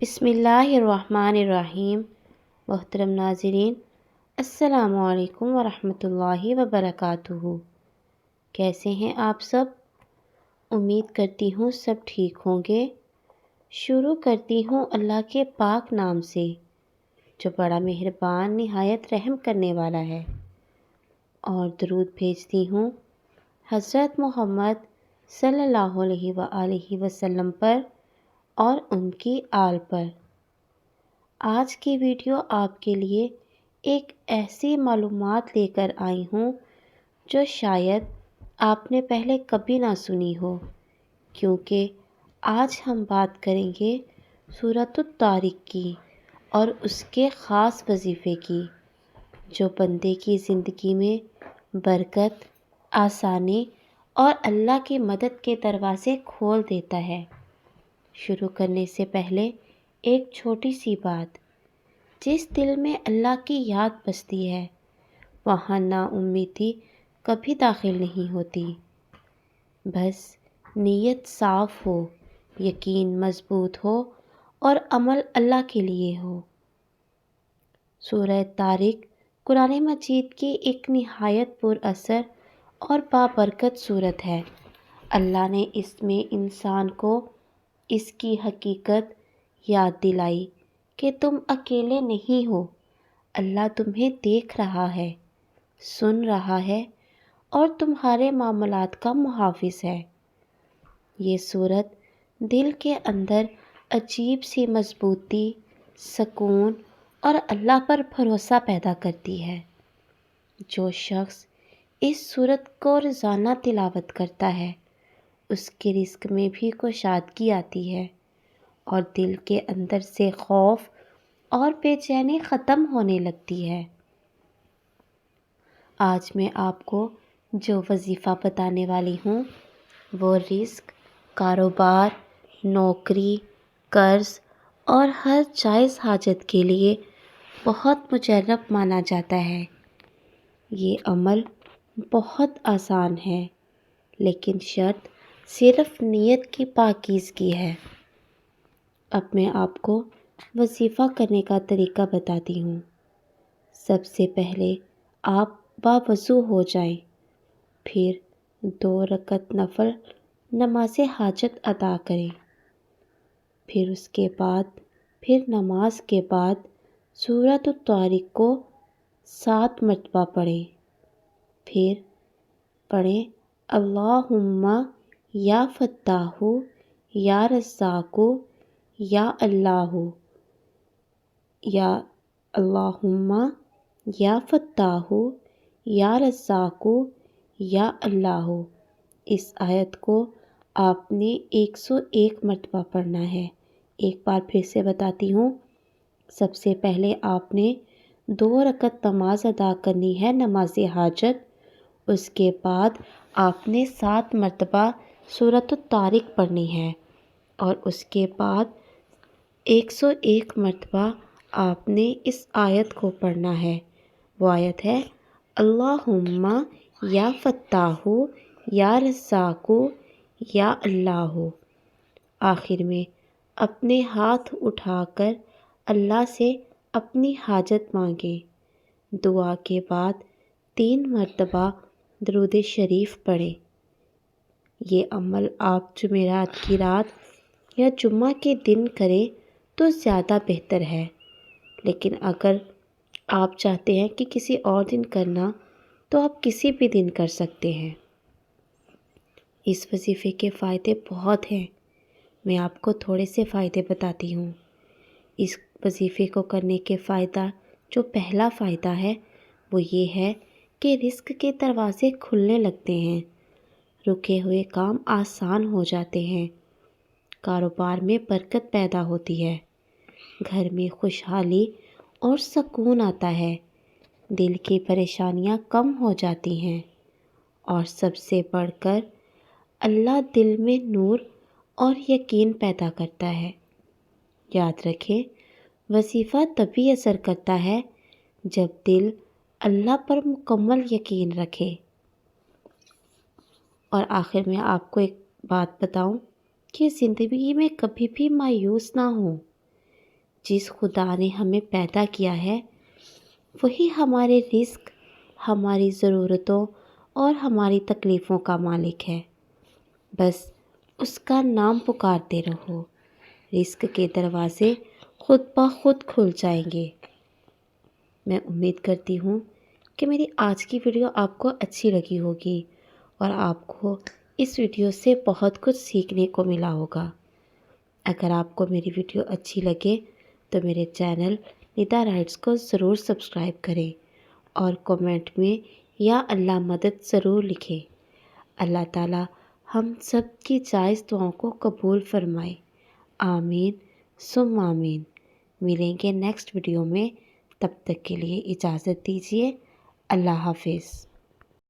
بسم اللہ الرحمن الرحیم۔ محترم ناظرین، السلام علیکم ورحمۃ اللہ وبرکاتہ۔ کیسے ہیں آپ سب؟ امید کرتی ہوں سب ٹھیک ہوں گے۔ شروع کرتی ہوں اللہ کے پاک نام سے جو بڑا مہربان نہایت رحم کرنے والا ہے، اور درود بھیجتی ہوں حضرت محمد صلی اللہ علیہ وآلہ وسلم پر اور ان کی آل پر۔ آج کی ویڈیو آپ کے لیے ایک ایسی معلومات لے کر آئی ہوں جو شاید آپ نے پہلے کبھی نہ سنی ہو، کیونکہ آج ہم بات کریں گے سورۃ الطارق کی اور اس کے خاص وظیفے کی، جو بندے کی زندگی میں برکت، آسانی اور اللہ کی مدد کے دروازے کھول دیتا ہے۔ شروع کرنے سے پہلے ایک چھوٹی سی بات، جس دل میں اللہ کی یاد بستی ہے وہاں نا امیدی کبھی داخل نہیں ہوتی۔ بس نیت صاف ہو، یقین مضبوط ہو اور عمل اللہ کے لیے ہو۔ سورہ طارق قرآن مجید کی ایک نہایت پر اثر اور بابرکت سورت ہے۔ اللہ نے اس میں انسان کو اس کی حقیقت یاد دلائی کہ تم اکیلے نہیں ہو، اللہ تمہیں دیکھ رہا ہے، سن رہا ہے اور تمہارے معاملات کا محافظ ہے۔ یہ سورت دل کے اندر عجیب سی مضبوطی، سکون اور اللہ پر بھروسہ پیدا کرتی ہے۔ جو شخص اس سورت کو روزانہ تلاوت کرتا ہے، اس کے رزق میں بھی کشادگی آتی ہے اور دل کے اندر سے خوف اور بے چینی ختم ہونے لگتی ہے۔ آج میں آپ کو جو وظیفہ بتانے والی ہوں وہ رزق، کاروبار، نوکری، قرض اور ہر جائز حاجت کے لیے بہت مجرب مانا جاتا ہے۔ یہ عمل بہت آسان ہے، لیکن شرط صرف نیت کی پاکیزگی ہے۔ اب میں آپ کو وظیفہ کرنے کا طریقہ بتاتی ہوں۔ سب سے پہلے آپ باوضو ہو جائیں، پھر 2 رکعت نفل نماز حاجت ادا کریں، پھر اس کے بعد نماز کے بعد سورۃ الطارق کو 7 مرتبہ پڑھیں، پھر پڑھیں اللہم یا فتاح یا رزاق یا اللہ، یا اللہم یا فتاح یا رزاق یا اللہ۔ اس آیت کو آپ نے 101 مرتبہ پڑھنا ہے۔ ایک بار پھر سے بتاتی ہوں۔ سب سے پہلے آپ نے 2 رکعت نماز ادا کرنی ہے، نماز حاجت۔ اس کے بعد آپ نے 7 مرتبہ سورۃ الطارق پڑھنی ہے، اور اس کے بعد 101 مرتبہ آپ نے اس آیت کو پڑھنا ہے۔ وہ آیت ہے اللہم یا فتاح یا رزاق یا اللہ۔ آخر میں اپنے ہاتھ اٹھا کر اللہ سے اپنی حاجت مانگیں۔ دعا کے بعد 3 مرتبہ درود شریف پڑھیں۔ یہ عمل آپ جمعرات کی رات یا جمعہ کے دن کریں تو زیادہ بہتر ہے، لیکن اگر آپ چاہتے ہیں کہ کسی اور دن کرنا تو آپ کسی بھی دن کر سکتے ہیں۔ اس وظیفے کے فائدے بہت ہیں، میں آپ کو تھوڑے سے فائدے بتاتی ہوں۔ اس وظیفے کو کرنے کے فائدہ، جو پہلا فائدہ ہے وہ یہ ہے کہ رزق کے دروازے کھلنے لگتے ہیں، رکے ہوئے کام آسان ہو جاتے ہیں، کاروبار میں برکت پیدا ہوتی ہے، گھر میں خوشحالی اور سکون آتا ہے، دل کی پریشانیاں کم ہو جاتی ہیں، اور سب سے بڑھ کر اللہ دل میں نور اور یقین پیدا کرتا ہے۔ یاد رکھیں، وظیفہ تبھی اثر کرتا ہے جب دل اللہ پر مکمل یقین رکھے۔ اور آخر میں آپ کو ایک بات بتاؤں کہ زندگی میں کبھی بھی مایوس نہ ہوں۔ جس خدا نے ہمیں پیدا کیا ہے وہی ہمارے رزق، ہماری ضرورتوں اور ہماری تکلیفوں کا مالک ہے۔ بس اس کا نام پکارتے رہو، رزق کے دروازے خود بخود کھل جائیں گے۔ میں امید کرتی ہوں کہ میری آج کی ویڈیو آپ کو اچھی لگی ہوگی اور آپ کو اس ویڈیو سے بہت کچھ سیکھنے کو ملا ہوگا۔ اگر آپ کو میری ویڈیو اچھی لگے تو میرے چینل ندا رائٹس کو ضرور سبسکرائب کریں اور کومنٹ میں یا اللہ مدد ضرور لکھیں۔ اللہ تعالیٰ ہم سب کی جائز دعاؤں کو قبول فرمائے۔ آمین ثم آمین۔ ملیں گے نیکسٹ ویڈیو میں، تب تک کے لیے اجازت دیجیے۔ اللہ حافظ۔